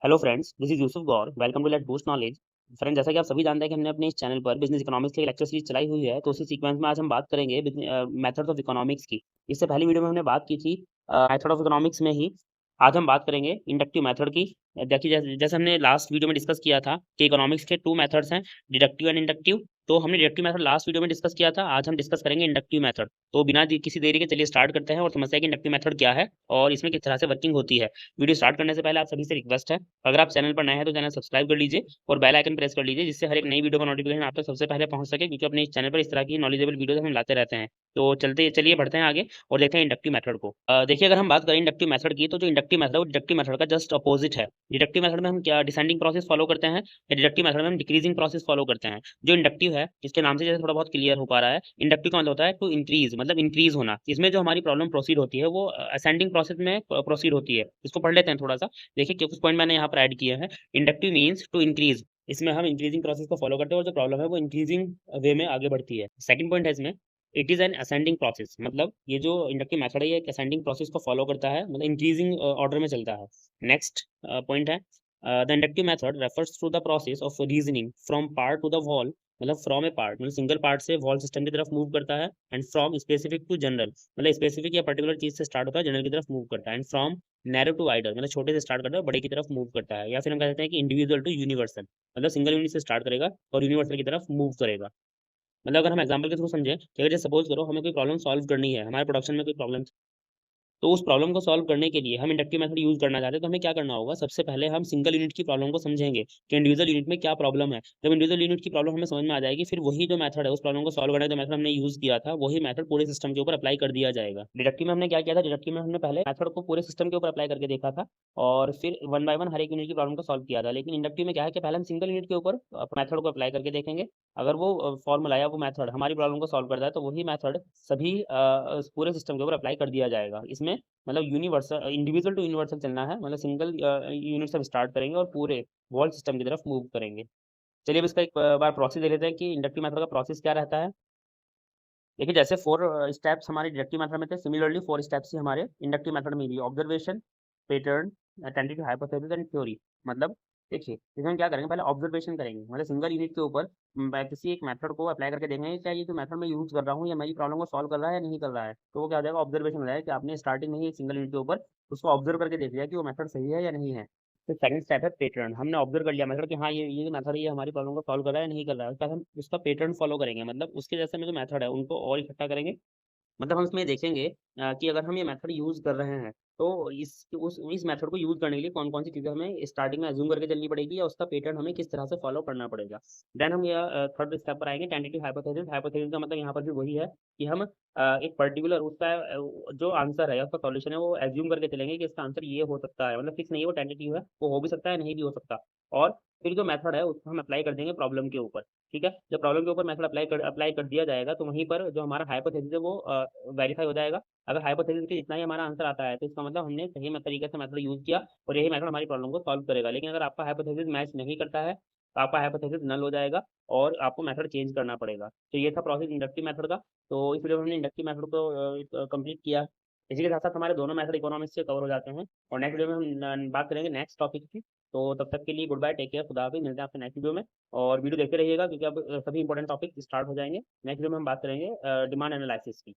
Hello friends, this is Yusuf Gaur. Welcome to let boost knowledge. Friend, जैसा कि आप सभी जानते हैं कि हमने अपने इस चैनल पर बिजनेस इकोनॉमिक्स की एक लेक्चर सीरीज चलाई हुई है, तो उसी सीक्वेंस में आज हम बात करेंगे मेथड्स ऑफ इकोनॉमिक्स की। इससे पहली वीडियो में हमने बात की थी मेथड ऑफ इकोनॉमिक्स में ही। आज हम बात करेंगे इंडक्टिव मेथड की। देखिए, जैसे हमने लास्ट वीडियो में डिस्कस किया था कि इकोनॉमिक्स के टू मेथड्स हैं, डिडक्टिव एंड इंडक्टिव। तो हमने डिडक्टिव मेथड लास्ट वीडियो में डिस्कस किया था, आज हम डिस्कस करेंगे इंडक्टिव मेथड। तो बिना किसी देरी के चलिए स्टार्ट करते हैं और समझते हैं कि इंडक्टिव मेथड क्या है और इसमें किस तरह से वर्किंग होती है। वीडियो स्टार्ट करने से पहले आप सभी से रिक्वेस्ट है, अगर आप चैनल पर नए हैं तो चैनल सब्सक्राइब कर लीजिए और बेल आइकन प्रेस कर लीजिए, जिससे हर एक नई वीडियो का नोटिफिकेशन आप तक सबसे पहले पहुंच सके, क्योंकि अपने इस चैनल पर इस तरह की नॉलेजेबल वीडियो हम लाते रहते हैं। तो चलिए बढ़ते हैं आगे और देखते हैं इंडक्टिव मेथड को। देखिए, अगर हम बात करें इंडक्टिव मेथड की, तो जो इंडक्टिव मेथड है वो डिडक्टिव मेथड का जस्ट अपोजिट है। डिडक्टिव मेथड में हम क्या डिसेंडिंग प्रोसेस फॉलो करते हैं, या डिडक्टिव मेथड में हम डिक्रीजिंग प्रोसेस फॉलो करते हैं। जो इंडक्टिव है, इसके नाम से जैसे थोड़ा बहुत क्लियर हो पा रहा है, इंडक्टिव का मतलब होता है टू इंक्रीज, मतलब इंक्रीज होना। इसमें जो हमारी प्रॉब्लम प्रोसीड होती है वो असेंडिंग प्रोसेस में प्रोसीड होती है। इसको पढ़ लेते हैं थोड़ा सा। देखिए, कुछ पॉइंट मैंने यहाँ पर ऐड किए हैं। इंडक्टिव मीन्स टू इंक्रीज, इसमें हम इंक्रीजिंग प्रोसेस को फॉलो करते हैं और जो प्रॉब्लम है वो इंक्रीजिंग वे में आगे बढ़ती है। सेकंड पॉइंट है इसमें, it is an ascending process, मतलब ये जो इंडक्टिव मेथड है ये एक असेंडिंग प्रोसेस को फॉलो करता है, मतलब इंक्रीजिंग ऑर्डर में चलता है। नेक्स्ट पॉइंट है, the inductive method refers to the process of reasoning from part to the whole, मतलब फ्रॉम ए पार्ट, मतलब सिंगल पार्ट से वॉल सिस्टम की तरफ मूव करता है। And from specific to general, मतलब स्पेसिफिक या पर्टिकुलर चीज से स्टार्ट होता है, जनरल की तरफ मूव करता है। And from narrow to wider, मतलब छोटे से स्टार्ट करता है बड़े की तरफ मूव करता है। या फिर हम कह सकते हैं कि इंडिविजुअल टू यूनिवर्सल, मतलब सिंगल यूनिट से स्टार्ट करेगा और यूनिवर्सल की तरफ मूव करेगा। मतलब अगर हम एग्जांपल के थ्रू समझें कि अगर जैसे सपोज करो हमें कोई प्रॉब्लम सॉल्व करनी है, हमारे प्रोडक्शन में कोई प्रॉब्लम, तो उस प्रॉब्लम को सॉल्व करने के लिए हम इंडक्टिव मेथड यूज करना चाहते हैं, तो हमें क्या करना होगा, सबसे पहले हम सिंगल यूनिट की प्रॉब्लम को समझेंगे कि इंडिविजुअल यूनिट में क्या प्रॉब्लम है। जब इंडिविजुअल यूनिट की प्रॉब्लम हमें समझ में आ जाएगी, फिर वही जो मेथड है उस प्रॉब्लम को सॉल्व करने का जो मेथड हमने यूज किया था, वही मेथड पूरे सिस्टम के ऊपर अप्लाई कर दिया जाएगा। डिडक्टिव में हमने क्या किया था, डिडक्टिव में हमने पहले मेथड को पूरे सिस्टम के ऊपर अप्लाई करके देखा था और फिर वन बाय वन हर एक यूनिट की प्रॉब्लम को सॉल्व किया था। लेकिन इंडक्टिव में क्या है कि पहले हम सिंगल यूनिट के ऊपर मेथड को अप्लाई करके देखेंगे। अगर वो फॉर्मूला या वो मेथड हमारी प्रॉब्लम को सॉल्व करता है, तो वही मेथड सभी पूरे सिस्टम के ऊपर अप्लाई कर दिया जाएगा। इसमें मतलब यूनिवर्सल, इंडिविजुअल टू यूनिवर्सल चलना है, मतलब सिंगल यूनिट से हम स्टार्ट करेंगे और पूरे वॉल सिस्टम की तरफ मूव करेंगे। चलिए अब इसका एक बार प्रोसेस देख लेते हैं कि इंडक्टिव मेथड का प्रोसेस क्या रहता है। देखिए, जैसे 4 स्टेप्स हमारे डिडक्टिव मेथड में थे, सिमिलरली 4 स्टेप्स ही हमारे इंडक्टिव मेथड में भी। Observation, pattern, tentative hypothesis and theory. मतलब देखिए, इसमें हम क्या करेंगे, पहले ऑब्जर्वेशन करेंगे, मतलब सिंगल यूनिट के ऊपर किसी एक मेथड को अप्लाई करके देखेंगे क्या ये जो मेथड मैं यूज कर रहा हूँ या मेरी प्रॉब्लम को सॉल्व कर रहा है या नहीं कर रहा है। तो वो क्या हो जाएगा, ऑब्जर्वेशन हो जाएगा कि आपने स्टार्टिंग में ही सिंगल यूनिट के ऊपर उसको ऑब्जर्व करके देख लिया कि वो मेथड सही है या नहीं है। फिर सेकंड स्टेप है पैटर्न, हमने ऑब्जर्व कर लिया मेथड कि हाँ ये मेथड ये हमारी प्रॉब्लम को सॉल्व कर रहा है या नहीं कर रहा है। उसके बाद हम उसका पैटर्न फॉलो करेंगे, मतलब उसके जैसे में जो मेथड है उनको और इकट्ठा करेंगे। मतलब हम इसमें देखेंगे कि अगर हम ये मेथड यूज़ कर रहे हैं, तो इस मेथड को यूज़ करने के लिए कौन-कौन सी चीज़ें हमें स्टार्टिंग में अज़्यूम करके चलनी पड़ेगी या उसका पैटर्न हमें किस तरह से फ़ॉलो करना पड़ेगा। देन हम ये थर्ड स्टेप पर आएँगे, टेंटेटिव हाइपोथेसिस। हाइपोथेसिस का मतलब यहाँ पर भी वही है कि हम एक पर्टिकुलर उसका जो आंसर है या उसका सॉल्यूशन है वो अज़्यूम करके चलेंगे कि इसका आंसर ये हो सकता है। मतलब फिक्स नहीं है, वो टेंटेटिव है, वो हो भी सकता है, नहीं भी हो सकता। और फिर जो मेथड है उसको हम अप्लाई कर देंगे प्रॉब्लम के ऊपर। ठीक है? जब प्रॉब्लम के ऊपर मेथड अप्लाई कर दिया जाएगा, तो वहीं पर जो हमारा हाइपोथेसिस है वो वेरीफाई हो जाएगा। अगर हाइपोथेसिस के जितना ही हमारा आंसर आता है, तो इसका मतलब हमने सही तरीके से मेथड यूज़ किया और यही मेथड हमारी प्रॉब्लम को सॉल्व करेगा। लेकिन अगर आपका हाइपोथेसिस मैच नहीं करता है, तो आपका हाइपोथेसिस नल हो जाएगा और आपको मेथड चेंज करना पड़ेगा। तो ये था प्रोसेस इंडक्टिव मेथड का। तो इस वीडियो में हमने इंडक्टिव मेथड को कंप्लीट किया। इसी के साथ-साथ हमारे दोनों मेथड इकोनॉमिक्स से कवर हो जाते हैं और नेक्स्ट वीडियो में हम बात करेंगे नेक्स्ट टॉपिक की। तो तब तक के लिए गुड बाय, टेक केयर, खुदा हाफ़िज़। मिलते हैं आपसे नेक्स्ट वीडियो में और वीडियो देखते रहिएगा, क्योंकि अब सभी इंपॉर्टेंट टॉपिक स्टार्ट हो जाएँगे। नेक्स्ट वीडियो में हम बात करेंगे डिमांड एनालिसिस की।